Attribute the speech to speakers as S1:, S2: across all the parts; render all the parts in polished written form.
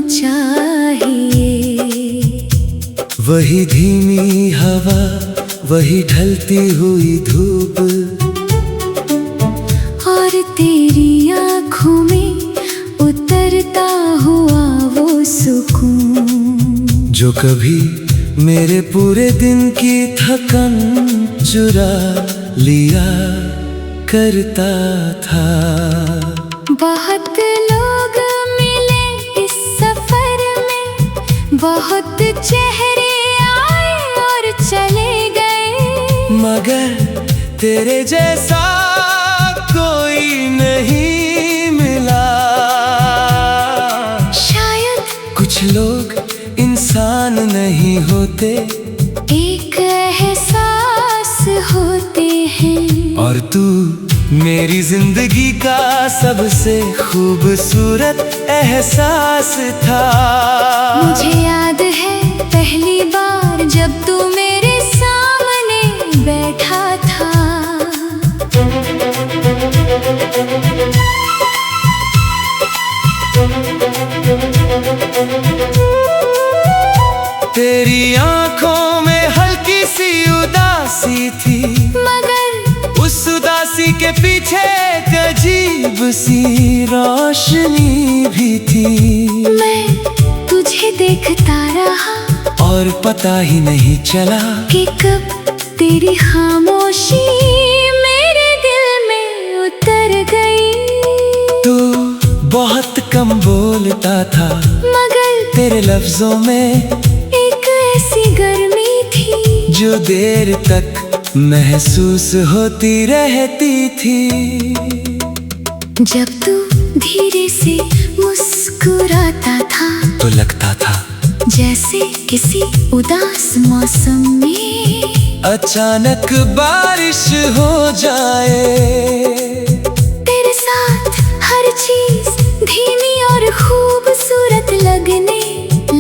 S1: चाहिए।
S2: वही धीमी हवा, वही ढलती हुई धूप,
S1: और तेरी आँखों में उतरता हुआ वो सुकून,
S2: जो कभी मेरे पूरे दिन की थकन चुरा लिया करता था।
S1: बहुत लोग मिले इस सफर में, बहुत चेहरे आए और चले गए,
S2: मगर तेरे जैसा कोई नहीं मिला।
S1: शायद
S2: कुछ लोग इंसान नहीं होते,
S1: एक एहसास होते हैं,
S2: और तू मेरी जिंदगी का सबसे खूबसूरत एहसास था।
S1: मुझे याद है पहली बार जब तू मेरे सामने बैठा था।
S2: तेरी आंखों में हल्की सी उदासी थी,
S1: मगर
S2: उस उदासी के पीछे एक अजीब सी रोशनी भी थी।
S1: मैं तुझे देखता रहा,
S2: और पता ही नहीं चला
S1: कि कब तेरी खामोशी मेरे दिल में उतर गई।
S2: तू बहुत कम बोलता था,
S1: मगर
S2: तेरे लफ्जों में
S1: एक ऐसी गर्मी थी
S2: जो देर तक महसूस होती रहती थी।
S1: जब तू धीरे से मुस्कुराता था,
S2: तो लगता था
S1: जैसे किसी उदास मौसम में
S2: अचानक बारिश हो जाए।
S1: तेरे साथ हर चीज धीमी और खूबसूरत लगने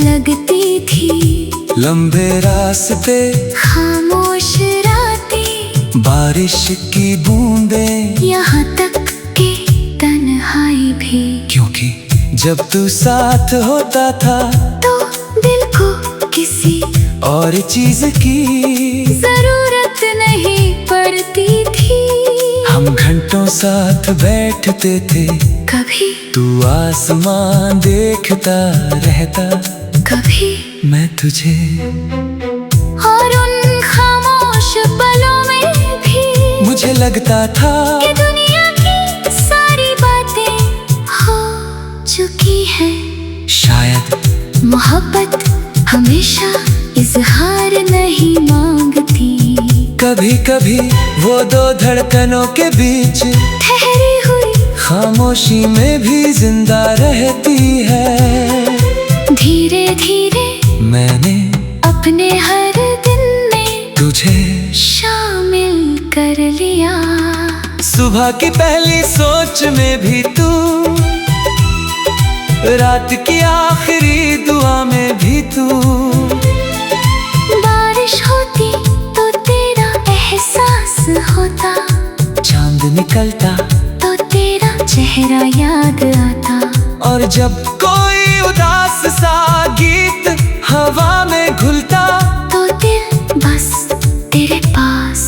S1: लगती थी।
S2: लंबे रास्ते,
S1: खामोश रातें,
S2: बारिश की बूंदें,
S1: यहाँ तक कि तन्हाई भी,
S2: क्योंकि जब तू साथ होता था
S1: तो दिल को किसी
S2: और चीज की
S1: जरूरत नहीं पड़ती थी।
S2: हम घंटों साथ बैठते थे,
S1: कभी
S2: तू आसमान देखता रहता,
S1: कभी
S2: मैं तुझे।
S1: और उन खामोश पलों में भी
S2: मुझे लगता था
S1: कि दुनिया की सारी बातें हो चुकी है।
S2: शायद
S1: मोहब्बत हमेशा इजहार नहीं मांगती,
S2: कभी कभी वो दो धड़कनों के बीच
S1: ठहरी हुई
S2: खामोशी में भी जिंदा रहती है।
S1: धीरे धीरे
S2: मैंने
S1: अपने हर दिन में
S2: तुझे
S1: शामिल कर लिया।
S2: सुबह की पहली सोच में भी तू, रात की आखिरी दुआ में भी तू,
S1: बारिश होती तो तेरा एहसास होता,
S2: चांद निकलता
S1: तो तेरा चेहरा याद आता,
S2: और जब कोई उदास सा गीत हवा में घुलता,
S1: तो दिल बस तेरे पास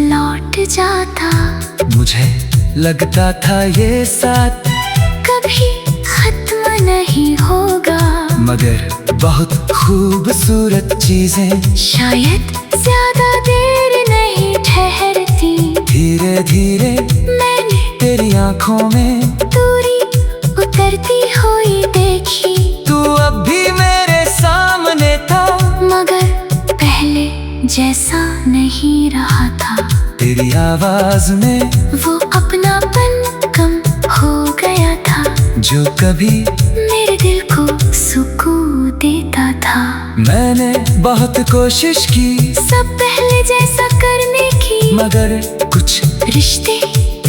S1: लौट जाता।
S2: मुझे लगता था ये साथ
S1: कभी खत्म नहीं होगा,
S2: मगर बहुत खूबसूरत चीजें
S1: शायद ज्यादा देर नहीं ठहरती।
S2: धीरे धीरे
S1: मैंने
S2: तेरी आंखों में
S1: दूरी उतरती हुई देखी,
S2: तू अब भी मेरे सामने था,
S1: मगर पहले जैसा नहीं रहा था।
S2: तेरी आवाज में
S1: वो अपनापन कम हो गया था,
S2: जो कभी
S1: मेरे दिल को सुकून देता था।
S2: मैंने बहुत कोशिश की
S1: सब पहले जैसा करने की,
S2: मगर कुछ
S1: रिश्ते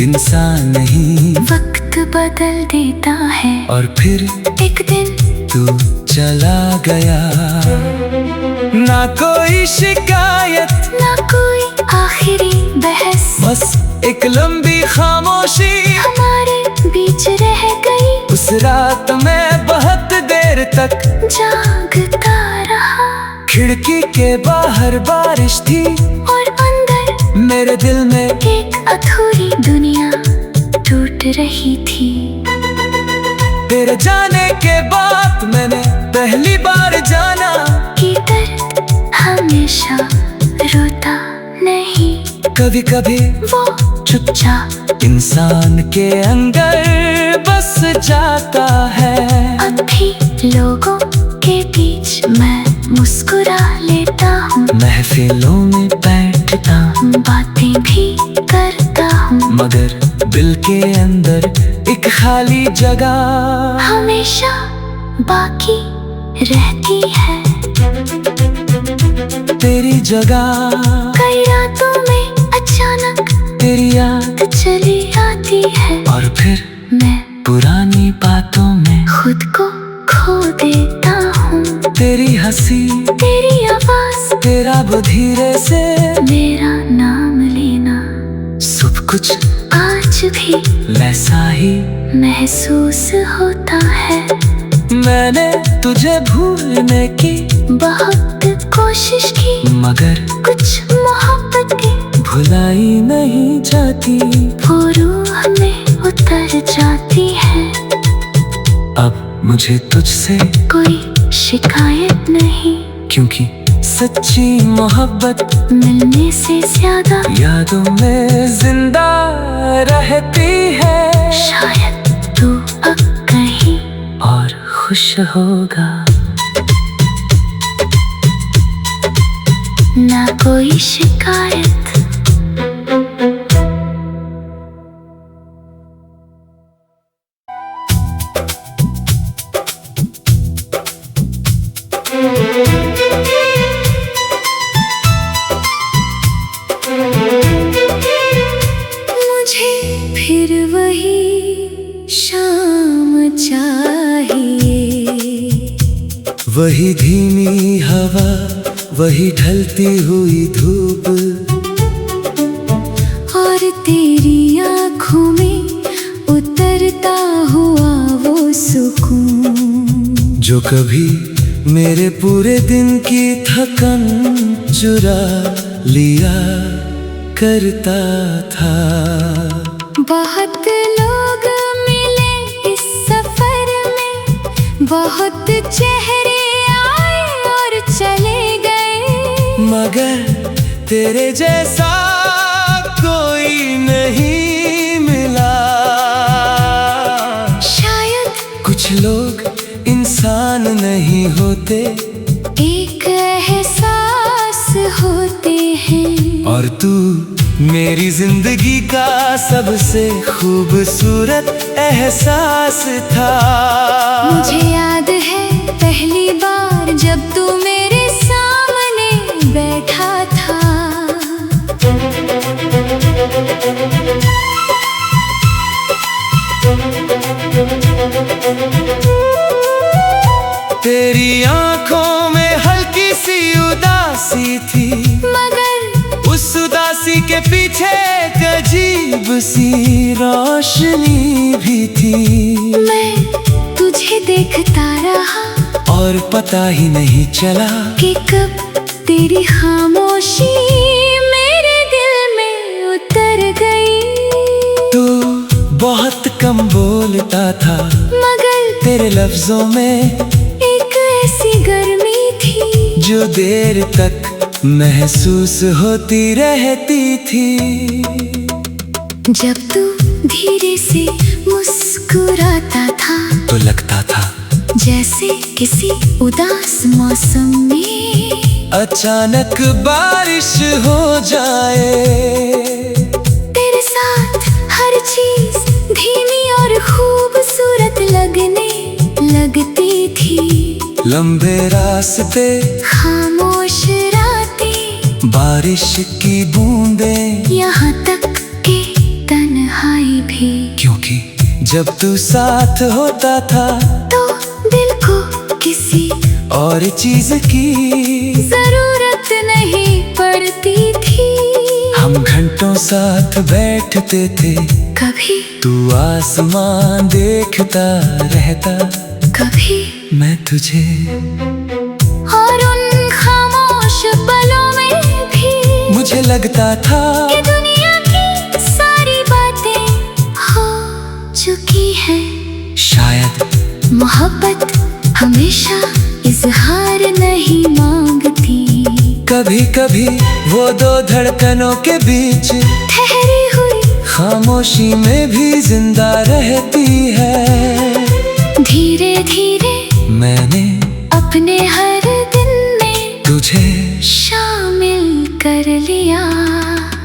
S2: इंसान नहीं,
S1: वक्त बदल देता है।
S2: और फिर
S1: एक दिन
S2: तू चला गया, ना कोई शिकायत,
S1: ना कोई आखिरी बहस,
S2: बस एक लंबी खामोशी
S1: हमारे बीच रह गई।
S2: उस रात मैं बहुत देर तक
S1: जागता रहा।
S2: खिड़की के बाहर बारिश थी
S1: और अंदर
S2: मेरे दिल में
S1: एक अधूरी दुनिया टूट रही थी।
S2: तेरे जाने के बाद मैंने पहली बार जाना
S1: कि दर्द हमेशा रोता नहीं।
S2: कभी कभी
S1: वो चुपचाप
S2: इंसान के अंदर बस जाता है।
S1: अब भी लोगों के बीच मैं मुस्कुरा लेता हूँ।
S2: महफिलों में बैठता हूँ,
S1: बातें भी करता हूँ,
S2: मगर दिल के अंदर एक खाली जगह
S1: हमेशा बाकी रहती है।
S2: तेरी जगह
S1: कई रातों में अचानक
S2: तेरी याद
S1: चली आती है।
S2: और फिर
S1: मैं
S2: पुरानी बातों में
S1: खुद को खो देता हूँ।
S2: तेरी हंसी,
S1: तेरी आवाज,
S2: तेरा वो धीरे से
S1: मेरा नाम लेना,
S2: सब कुछ
S1: आज भी
S2: वैसा ही
S1: महसूस होता है।
S2: मैंने तुझे भूलने की
S1: बहुत कोशिश की,
S2: मगर
S1: कुछ मोहब्बतें
S2: भुलाई नहीं जाती।
S1: वो रूह में उतर जाती है।
S2: अब मुझे तुझसे
S1: कोई शिकायत नहीं,
S2: क्योंकि सच्ची मोहब्बत
S1: मिलने से ज्यादा
S2: यादों में जिंदा रहती है।
S1: शायद तू अब कहीं
S2: और खुश होगा।
S1: ना कोई शिकायत। मुझे फिर वही शाम चाहिए।
S2: वही धीमी हवा, वही ढलती हुई धूप,
S1: और तेरी आँखों में उतरता हुआ वो सुकून,
S2: जो कभी मेरे पूरे दिन की थकन चुरा लिया करता था।
S1: बहुत लोग मिले इस सफर में, बहुत चेहरे आए और चले गए,
S2: मगर तेरे जैसा कोई नहीं मिला।
S1: शायद
S2: कुछ लोग इंसान नहीं होते,
S1: एक एहसास होते हैं।
S2: और तू मेरी जिंदगी का सबसे खूबसूरत एहसास था।
S1: मुझे याद है पहली बार जब तू मेरे सामने बैठा था।
S2: तेरी आंखों में हल्की सी उदासी थी,
S1: मगर
S2: उस उदासी के पीछे एक अजीब सी रोशनी भी थी।
S1: मैं तुझे देखता रहा,
S2: और पता ही नहीं चला
S1: कि कब तेरी खामोशी मेरे दिल में उतर गई।
S2: तू बहुत कम बोलता था,
S1: मगर
S2: तेरे लफ्जों में
S1: एक ऐसी गर्मी थी
S2: जो देर तक महसूस होती रहती थी।
S1: जब तू धीरे से मुस्कुराता था,
S2: तो लगता था
S1: जैसे किसी उदास मौसम में
S2: अचानक बारिश हो जाए।
S1: तेरे साथ हर चीज धीमी और खूबसूरत लगने लगती थी।
S2: लंबे रास्ते,
S1: खामोश रातें,
S2: बारिश की बूंदें,
S1: यहाँ तक कि तन्हाई भी,
S2: क्योंकि जब तू साथ होता था
S1: तो दिल को किसी
S2: और चीज की
S1: जरूरत नहीं पड़ती थी।
S2: हम घंटों साथ बैठते थे,
S1: कभी
S2: तू आसमान देखता रहता,
S1: कभी
S2: मैं तुझे।
S1: और उन खामोश पलों में भी
S2: मुझे लगता था
S1: कि दुनिया की सारी बातें हो चुकी है।
S2: शायद
S1: मोहब्बत हमेशा इजहार नहीं मांगती।
S2: कभी कभी वो दो धड़कनों के बीच
S1: ठहरी हुई
S2: खामोशी में भी जिंदा रहती है।
S1: धीरे धीरे
S2: मैंने
S1: अपने हर दिन में
S2: तुझे
S1: शामिल कर लिया।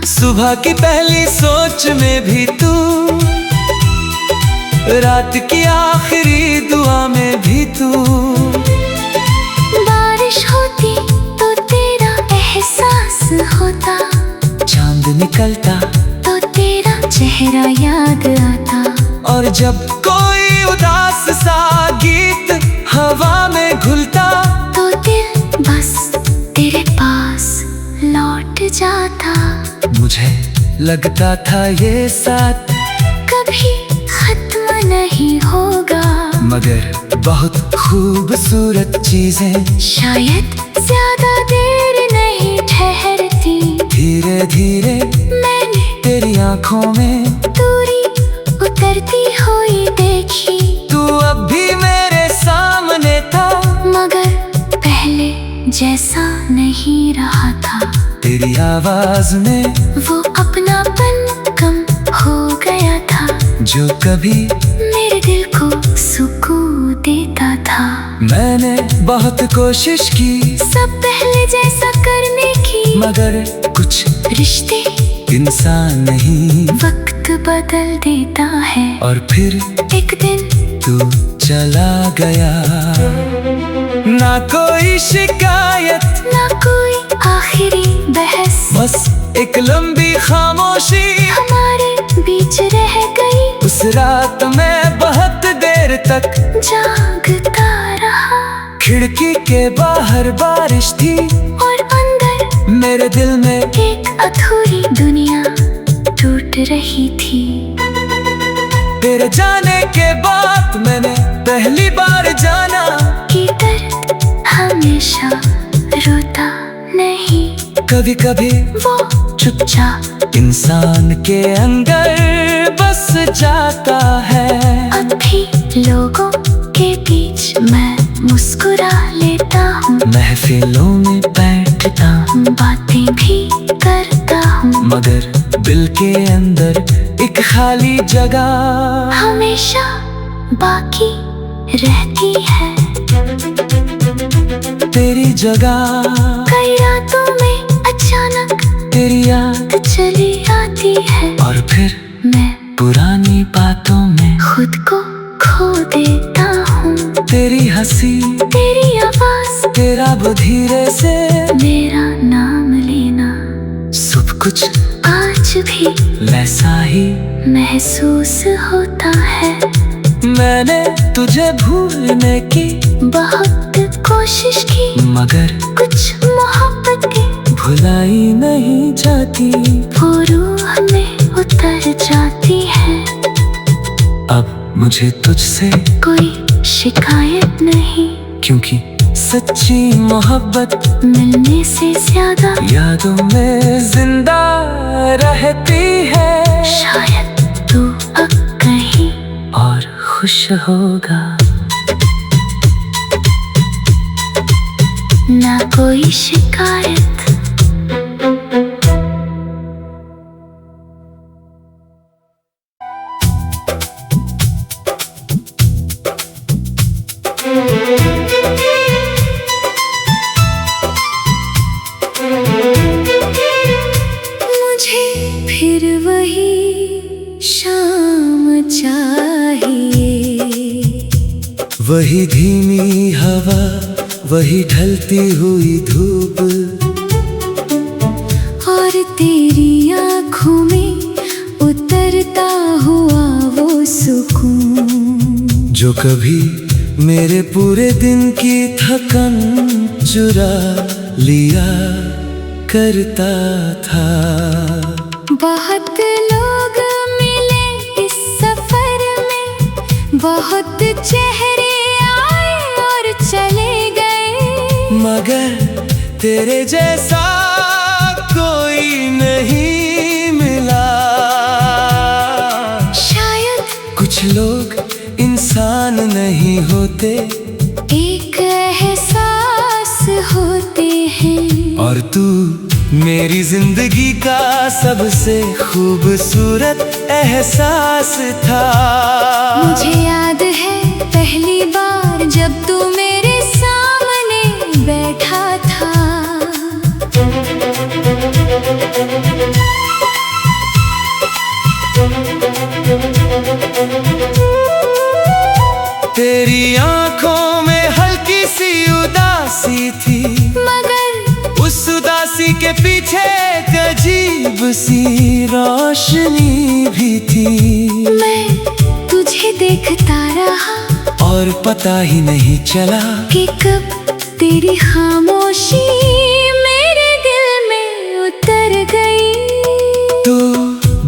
S2: सुबह की पहली सोच में भी तू, रात की आखिरी दुआ में भी तू।
S1: बारिश होती तो तेरा एहसास होता,
S2: चांद निकलता
S1: तो तेरा चेहरा याद आता।
S2: और जब कोई उदास सा गीत हवा में घुलता
S1: तो दिल बस तेरे पास लौट जाता।
S2: मुझे लगता था ये साथ
S1: कभी खत्म नहीं होगा,
S2: मगर बहुत खूबसूरत चीजें
S1: शायद ज्यादा देर नहीं ठहरती।
S2: धीरे धीरे
S1: मैंने
S2: तेरी आंखों में
S1: दूरी उतरती हुई देखी।
S2: तू अब भी मेरे सामने था,
S1: मगर पहले जैसा नहीं रहा था।
S2: तेरी आवाज में
S1: वो अपनापन कम हो गया था,
S2: जो कभी
S1: मेरे दिल को सुकून देता था।
S2: मैंने बहुत कोशिश की
S1: सब पहले जैसा करने की,
S2: मगर कुछ
S1: रिश्ते
S2: इंसान नहीं।
S1: वक्त बदल देता है
S2: और फिर
S1: एक दिन
S2: तू चला गया। ना कोई शिकायत,
S1: ना कोई आखिरी बहस,
S2: बस एक लंबी खामोशी
S1: हमारे बीच रह गई।
S2: उस रात मैं बहुत देर तक
S1: जागता रहा,
S2: खिड़की के बाहर बारिश थी
S1: और अंदर
S2: मेरे दिल में
S1: एक अधूरी दुनिया टूट रही थी।
S2: तेरे जाने के बाद मैंने पहली बार जाना
S1: कि दर्द हमेशा रोता नहीं।
S2: कभी कभी
S1: वो चुपचाप
S2: इंसान के अंदर बस जाता है।
S1: अब भी लोगों के बीच मैं मुस्कुरा लेता हूँ,
S2: महफिलों में बैठता हूँ,
S1: बातें भी करता हूँ,
S2: मगर दिल के अंदर एक खाली जगह
S1: हमेशा बाकी रहती है।
S2: तेरी जगह
S1: कई रातों में अचानक
S2: तेरी याद
S1: चली आती है,
S2: और फिर
S1: मैं
S2: पुरानी बातों में
S1: खुद को खो देता हूँ।
S2: तेरी हंसी,
S1: तेरी आवाज,
S2: तेरा वो धीरे से
S1: मेरा नाम लेना,
S2: सब कुछ
S1: आज भी
S2: वैसा ही
S1: महसूस होता है।
S2: मैंने तुझे भूलने की
S1: बहुत कोशिश की,
S2: मगर
S1: कुछ मोहब्बत की
S2: भुलाई नहीं जाती।
S1: वो रूह में उतर जाती है।
S2: अब मुझे तुझसे
S1: कोई शिकायत नहीं,
S2: क्योंकि सच्ची मोहब्बत
S1: मिलने से ज्यादा
S2: यादों में जिंदा रहती है।
S1: शायद तू अब कहीं
S2: और खुश होगा।
S1: ना कोई शिकायत। मुझे फिर वही शाम चाहिए,
S2: वही धीमी हवा, वही ढलती हुई धूप,
S1: और तेरी आँखों में उतरता हुआ वो सुकून,
S2: जो कभी मेरे पूरे दिन की थकन चुरा लिया करता था।
S1: बहुत लोग मिले इस सफर में, बहुत चेहरे आए और
S2: मगर तेरे जैसा कोई नहीं मिला।
S1: शायद
S2: कुछ लोग इंसान नहीं होते,
S1: एक एहसास होते हैं।
S2: और तू मेरी जिंदगी का सबसे खूबसूरत एहसास था।
S1: मुझे याद है पहली बार जब तू मेरे सामने बैठा था।
S2: तेरी आंखों में हल्की सी उदासी थी,
S1: मगर
S2: उस उदासी के पीछे एक अजीब सी रोशनी भी थी।
S1: मैं तुझे देखता रहा
S2: और पता ही नहीं चला
S1: कि कब तेरी खामोशी मेरे दिल में उतर गई।
S2: तू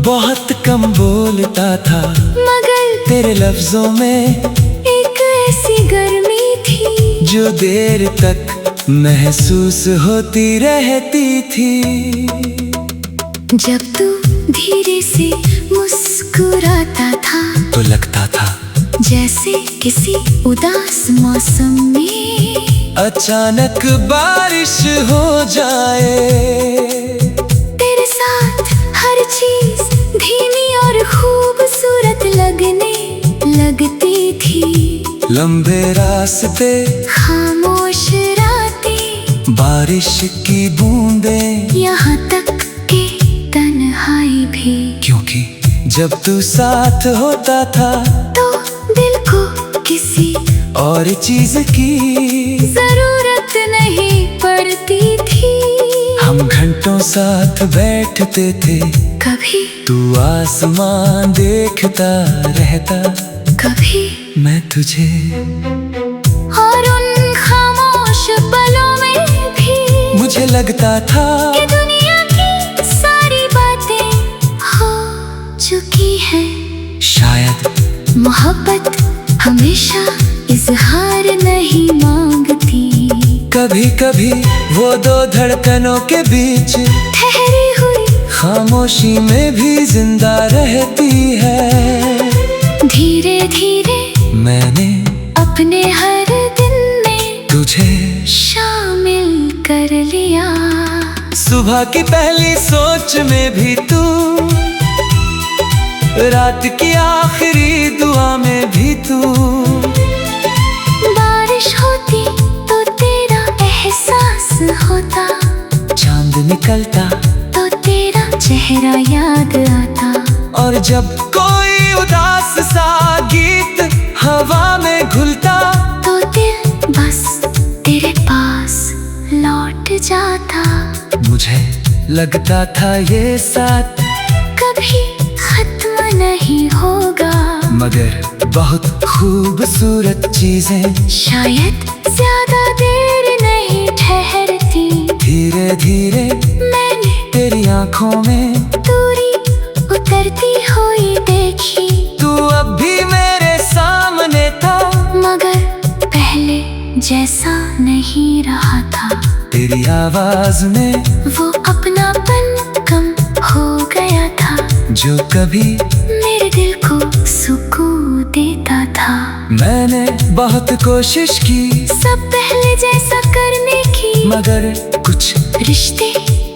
S2: बहुत कम बोलता था,
S1: मगर
S2: तेरे लफ्जों में
S1: एक ऐसी गर्मी थी
S2: जो देर तक महसूस होती रहती थी।
S1: जब तू धीरे से मुस्कुराता था
S2: तो लगता था
S1: जैसे किसी उदास मौसम में
S2: अचानक बारिश हो जाए।
S1: तेरे साथ हर चीज धीमी और खूबसूरत लगने लगती थी।
S2: लंबे रास्ते,
S1: खामोश रातें,
S2: बारिश की बूंदें,
S1: यहाँ तक कि तन्हाई भी।
S2: क्योंकि जब तू साथ होता था
S1: तो दिल को किसी
S2: और चीज की
S1: जरूरत नहीं पड़ती थी।
S2: हम घंटों साथ बैठते थे,
S1: कभी
S2: तू आसमान देखता रहता,
S1: कभी
S2: मैं तुझे।
S1: और उन खामोश पलों में भी
S2: मुझे लगता था
S1: कि दुनिया की सारी बातें हो चुकी हैं।
S2: शायद
S1: मोहब्बत हमेशा इजहार नहीं मांगती।
S2: कभी कभी वो दो धड़कनों के बीच
S1: ठहरी हुई
S2: खामोशी में भी जिंदा रहती है।
S1: धीरे धीरे
S2: मैंने
S1: अपने हर दिन में
S2: तुझे
S1: शामिल कर लिया।
S2: सुबह की पहली सोच में भी तू, रात की आखिरी दुआ में भी तू।
S1: बारिश होती तो तेरा एहसास होता,
S2: चांद निकलता
S1: तो तेरा चेहरा याद आता।
S2: और जब कोई उदास सा गीत हवा में घुलता
S1: तो दिल बस तेरे पास लौट जाता।
S2: मुझे लगता था ये साथ
S1: कभी खत्म नहीं होगा,
S2: मगर बहुत खूबसूरत चीजें
S1: शायद ज्यादा देर नहीं ठहरती।
S2: धीरे धीरे
S1: मैंने
S2: तेरी आंखों में
S1: दूरी उतरती हुई देखी।
S2: तू अब भी मेरे सामने था,
S1: मगर पहले जैसा नहीं रहा था।
S2: तेरी आवाज में
S1: वो अपनापन कम हो गया था
S2: जो कभी
S1: मेरे दिल को सुकून देता था।
S2: मैंने बहुत कोशिश की
S1: सब पहले जैसा करने की,
S2: मगर कुछ
S1: रिश्ते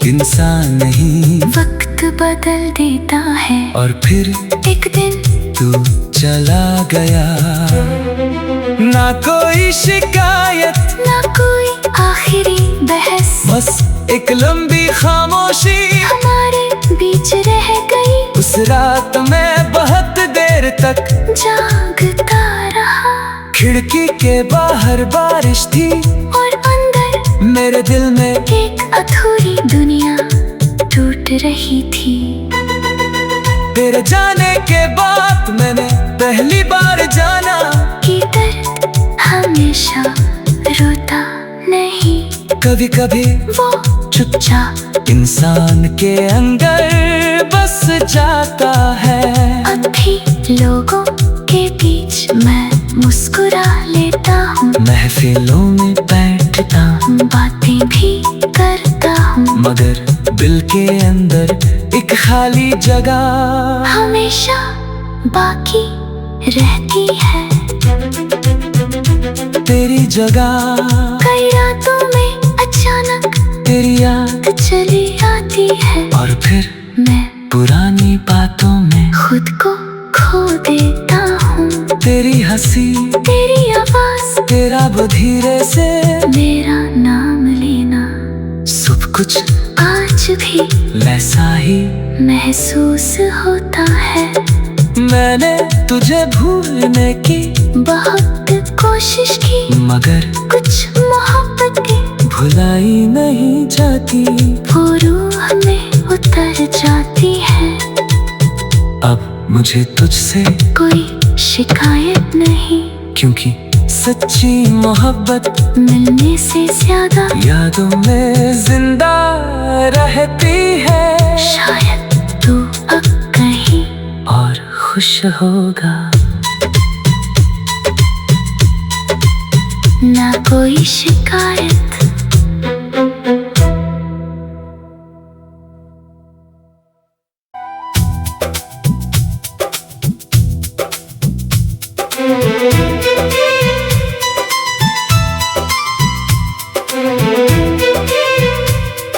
S2: इंसान नहीं।
S1: वक्त बदल देता है
S2: और फिर
S1: एक दिन
S2: तू चला गया। ना कोई शिकायत,
S1: ना कोई आखिरी बहस,
S2: बस एक लंबी खामोशी
S1: हमारे बीच रह गई।
S2: उस रात मैं बहुत देर तक
S1: जागता रहा,
S2: खिड़की के बाहर बारिश थी
S1: और अंदर
S2: मेरे दिल में
S1: एक अधूरी दुनिया टूट रही थी।
S2: तेरे जाने के बाद मैंने पहली बार जाना
S1: कि दर्द हमेशा रोता नहीं,
S2: कभी कभी
S1: वो
S2: चुपचाप इंसान के अंदर बस जाता है।
S1: अब भी लोगों के बीच मैं मुस्कुरा लेता हूँ,
S2: महफिलों में बैठता
S1: बातें भी करता हूँ,
S2: मगर दिल के अंदर एक खाली जगह
S1: हमेशा बाकी रहती है।
S2: तेरी जगह
S1: कई रातों में अचानक
S2: तेरी याद
S1: चली आती है,
S2: और फिर
S1: मैं
S2: पुरानी बातों में
S1: खुद को खो देता हूँ।
S2: तेरी हंसी,
S1: तेरी आवाज,
S2: तेरा वो धीरे से
S1: मेरा नाम लेना,
S2: सब कुछ
S1: आज भी
S2: वैसा ही
S1: महसूस होता है।
S2: मैंने तुझे भूलने की
S1: बहुत कोशिश की,
S2: मगर
S1: कुछ मोहब्बत की
S2: भुलाई नहीं जाती।
S1: वो रूह में उतर जाती है।
S2: अब मुझे तुझसे
S1: कोई शिकायत नहीं,
S2: क्योंकि सच्ची मोहब्बत
S1: मिलने से ज्यादा
S2: यादों में जिंदा रहती है।
S1: शायद तू अब कहीं
S2: और खुश होगा।
S1: ना कोई शिकायत।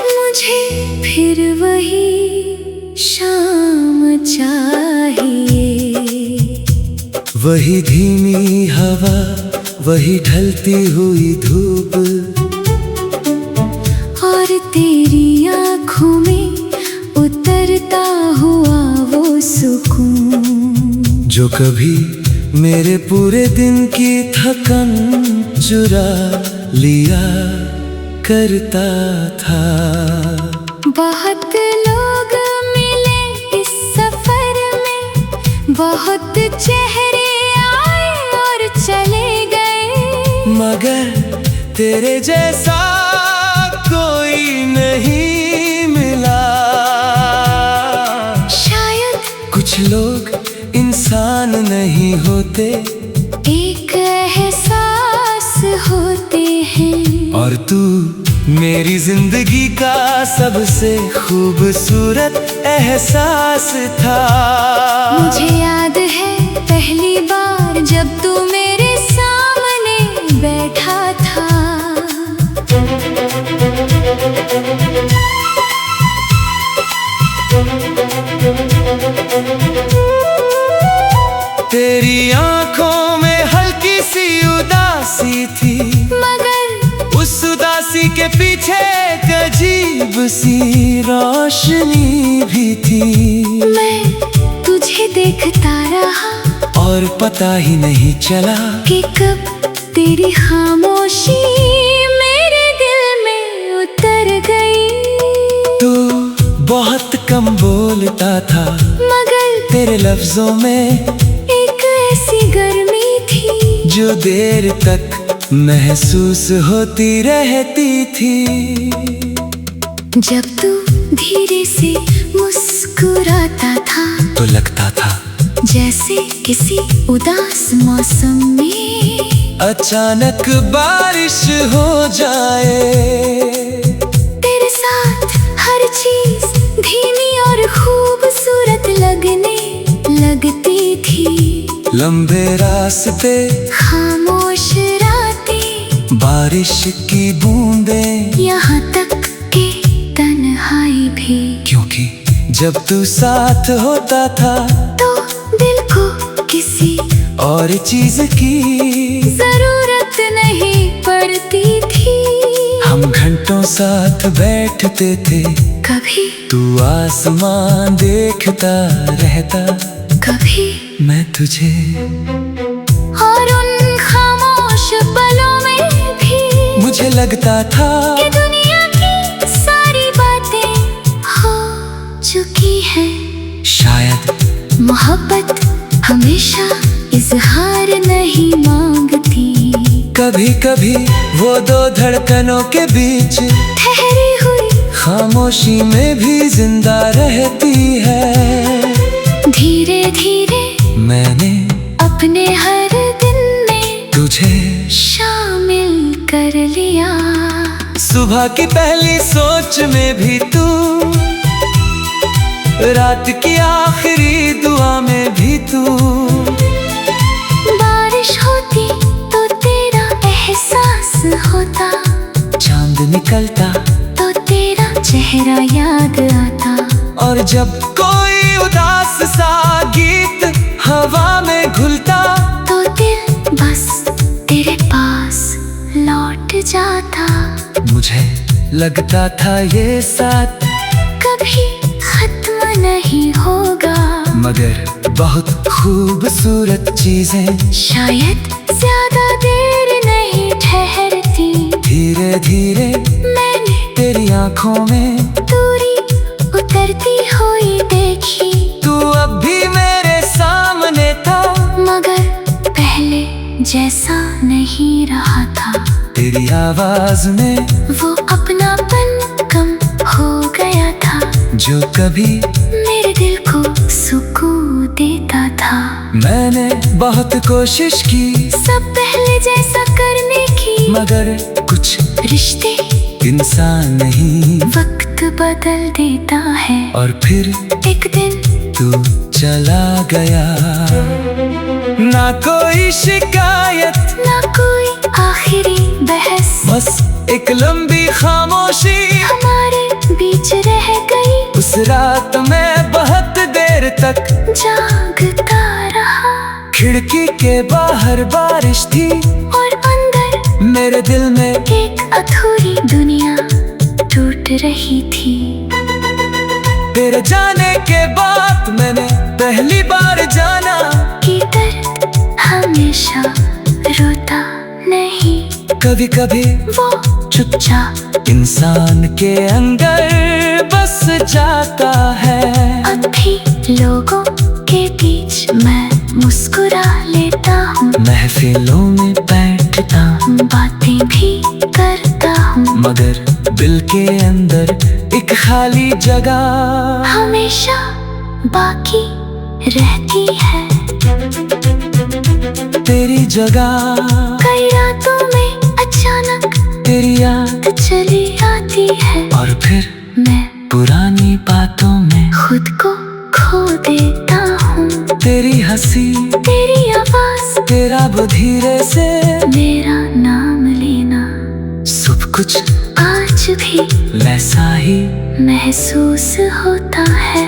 S1: मुझे फिर वही शाम चाहिए,
S2: वही धीमी हवा, वही ढलती हुई धूप,
S1: और तेरी आँखों में उतरता हुआ वो सुकून,
S2: जो कभी मेरे पूरे दिन की थकन चुरा लिया करता था।
S1: बहुत लोग मिले इस सफर में, बहुत चेहरे आए और चले गए,
S2: मगर तेरे जैसा कोई नहीं मिला।
S1: शायद
S2: कुछ लोग इंसान नहीं होते,
S1: एक एहसास होते हैं,
S2: और तू मेरी जिंदगी का सबसे खूबसूरत एहसास था।
S1: मुझे याद है पहली बार जब तू मेरे सामने बैठा था।
S2: तेरी आंखों में हल्की सी उदासी थी,
S1: मगर
S2: उस उदासी के पीछे एक अजीब सी रोशनी भी थी।
S1: मैं तुझे देखता रहा,
S2: और पता ही नहीं चला
S1: कि कब तेरी खामोशी मेरे दिल में उतर गई।
S2: तू बहुत कम बोलता था,
S1: मगर
S2: तेरे लफ्जों में
S1: एक ऐसी गर्मी थी
S2: जो देर तक महसूस होती रहती थी।
S1: जब तू धीरे से मुस्कुराता था,
S2: तो लगता था
S1: जैसे किसी उदास मौसम में
S2: अचानक बारिश हो जाए।
S1: तेरे साथ हर चीज धीमी और खूबसूरत लगने लगती थी।
S2: लंबे रास्ते,
S1: खामोश रातें,
S2: बारिश की बूंदें,
S1: यहाँ तक कि तन्हाई भी,
S2: क्योंकि जब तू साथ होता था
S1: तो दिल को किसी
S2: और चीज की
S1: जरूरत नहीं पड़ती थी।
S2: हम घंटों साथ बैठते थे,
S1: कभी
S2: तू आसमान देखता रहता,
S1: कभी
S2: मैं तुझे।
S1: और उन खामोश पलों में भी
S2: मुझे लगता था
S1: कि दुनिया की सारी बातें हो चुकी है।
S2: शायद
S1: मोहब्बत हमेशा इजहार नहीं मांगती,
S2: कभी कभी वो दो धड़कनों के बीच
S1: ठहरी हुई
S2: खामोशी में भी जिंदा रहती है।
S1: धीरे धीरे
S2: मैंने
S1: अपने हर दिन में
S2: तुझे
S1: शामिल कर लिया।
S2: सुबह की पहली सोच में भी तू, रात की आखिरी दुआ में भी तू।
S1: बारिश होती तो तेरा एहसास होता,
S2: चांद निकलता
S1: तो तेरा चेहरा याद आता।
S2: और जब कोई उदास सा गीत हवा में घुलता,
S1: तो दिल बस तेरे पास लौट जाता।
S2: मुझे लगता था ये साथ
S1: कभी खत्म नहीं होगा,
S2: मगर बहुत खूबसूरत चीजें
S1: शायद ज्यादा देर नहीं ठहरती।
S2: धीरे धीरे
S1: मैंने
S2: तेरी आंखों में
S1: दूरी उतरती हुई देखी।
S2: तू अब भी मेरे सामने था,
S1: मगर पहले जैसा नहीं रहा था।
S2: तेरी आवाज में
S1: वो अपनापन कम हो गया था,
S2: जो कभी
S1: मेरे दिल को सुकून देता था।
S2: मैंने बहुत कोशिश की
S1: सब पहले जैसा करने की,
S2: मगर कुछ
S1: रिश्ते
S2: इंसान नहीं।
S1: वक्त बदल देता है
S2: और फिर
S1: एक दिन
S2: तू चला गया, ना कोई शिकायत,
S1: ना कोई आखिरी बहस,
S2: बस एक लंबी खामोशी
S1: हमारे बीच रह गई।
S2: उस रात मैं बहुत देर तक
S1: जागता रहा,
S2: खिड़की के बाहर बारिश थी
S1: और अंदर
S2: मेरे दिल में
S1: एक अधूरी दुनिया टूट रही थी।
S2: तेरे जाने के बाद मैंने पहली बार जाना
S1: कि दर्द हमेशा रोता नहीं,
S2: कभी कभी
S1: वो चुपचाप
S2: इंसान के अंदर बस जाता है।
S1: अब भी लोगों के बीच मैं मुस्कुरा लेता हूँ,
S2: महफिलों में बैठता हूँ,
S1: बातें भी करता हूँ,
S2: मगर दिल के अंदर एक खाली जगह
S1: हमेशा बाकी रहती है।
S2: तेरी जगह
S1: कई रातों में अचानक
S2: तेरी याद
S1: चली आती है,
S2: और फिर
S1: मैं
S2: पुरानी बातों में
S1: खुद को खो देता हूँ।
S2: तेरी हंसी,
S1: तेरी आवाज,
S2: तेरा वो धीरे से
S1: मेरा नाम लेना,
S2: सब कुछ
S1: आज भी
S2: वैसा ही
S1: महसूस होता है।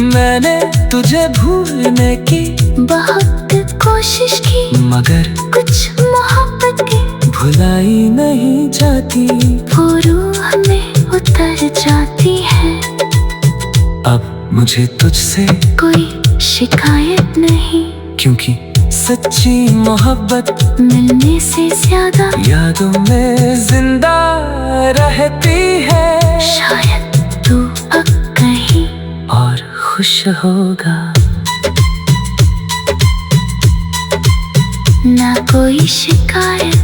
S2: मैंने तुझे भूलने की
S1: बहुत कोशिश की,
S2: मगर
S1: कुछ मोहब्बतें
S2: भुलाई नहीं जाती।
S1: वो रूह में उतर जाती है।
S2: अब मुझे तुझसे
S1: कोई शिकायत नहीं,
S2: क्योंकि सच्ची मोहब्बत
S1: मिलने से ज्यादा
S2: यादों में जिंदा रहती है।
S1: शायद तू अब कहीं
S2: और खुश होगा,
S1: ना कोई शिकायत।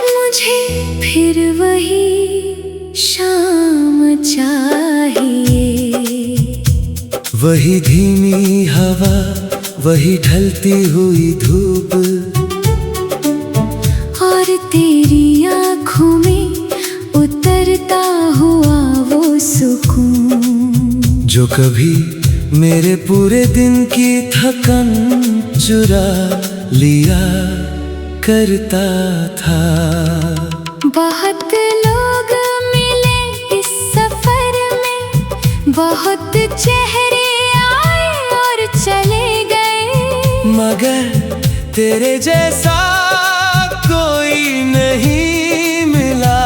S1: मुझे फिर वही शाम चाहिए,
S2: वही धीमी हवा, वही ढलती हुई धूप,
S1: और तेरी आँखों में उतरता हुआ वो सुकून,
S2: जो कभी मेरे पूरे दिन की थकन चुरा लिया करता था।
S1: बहुत लोग मिले इस सफर में, बहुत चेहरे आए और चले गए,
S2: मगर तेरे जैसा कोई नहीं मिला।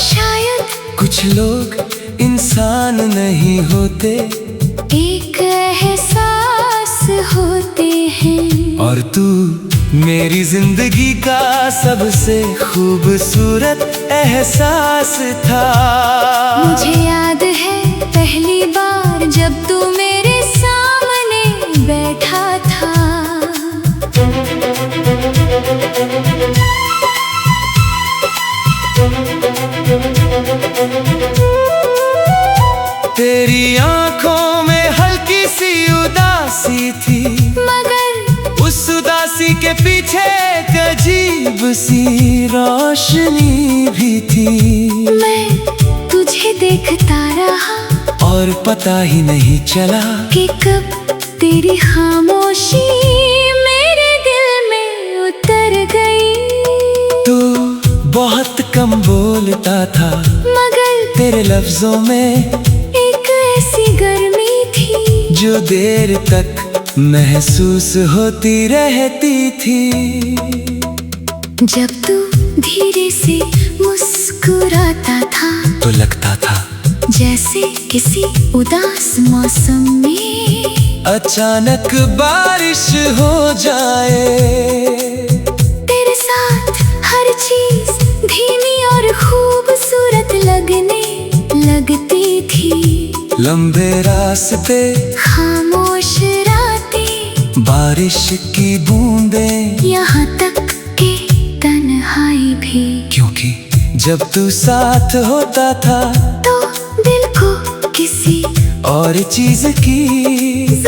S1: शायद
S2: कुछ लोग इंसान नहीं होते,
S1: एक एहसास होते हैं,
S2: और तू मेरी जिंदगी का सबसे खूबसूरत एहसास था।
S1: मुझे याद है पहली बार जब तू मेरे सामने बैठा था।
S2: पीछे एक अजीब सी रोशनी भी थी।
S1: मैं तुझे देखता रहा
S2: और पता ही नहीं चला
S1: कि कब तेरी खामोशी मेरे दिल में उतर गई।
S2: तू बहुत कम बोलता था,
S1: मगर
S2: तेरे लफ्जों में
S1: एक ऐसी गर्मी थी
S2: जो देर तक महसूस होती रहती थी।
S1: जब तू धीरे से मुस्कुराता था
S2: तो लगता था
S1: जैसे किसी उदास मौसम में
S2: अचानक बारिश हो जाए।
S1: तेरे साथ हर चीज धीमी और खूबसूरत लगने लगती थी।
S2: लंबे रास्ते,
S1: खामोश रातें,
S2: बारिश की बूंदें,
S1: यहाँ तक कि तन्हाई भी।
S2: क्योंकि जब तू साथ होता था
S1: तो दिल को किसी
S2: और चीज की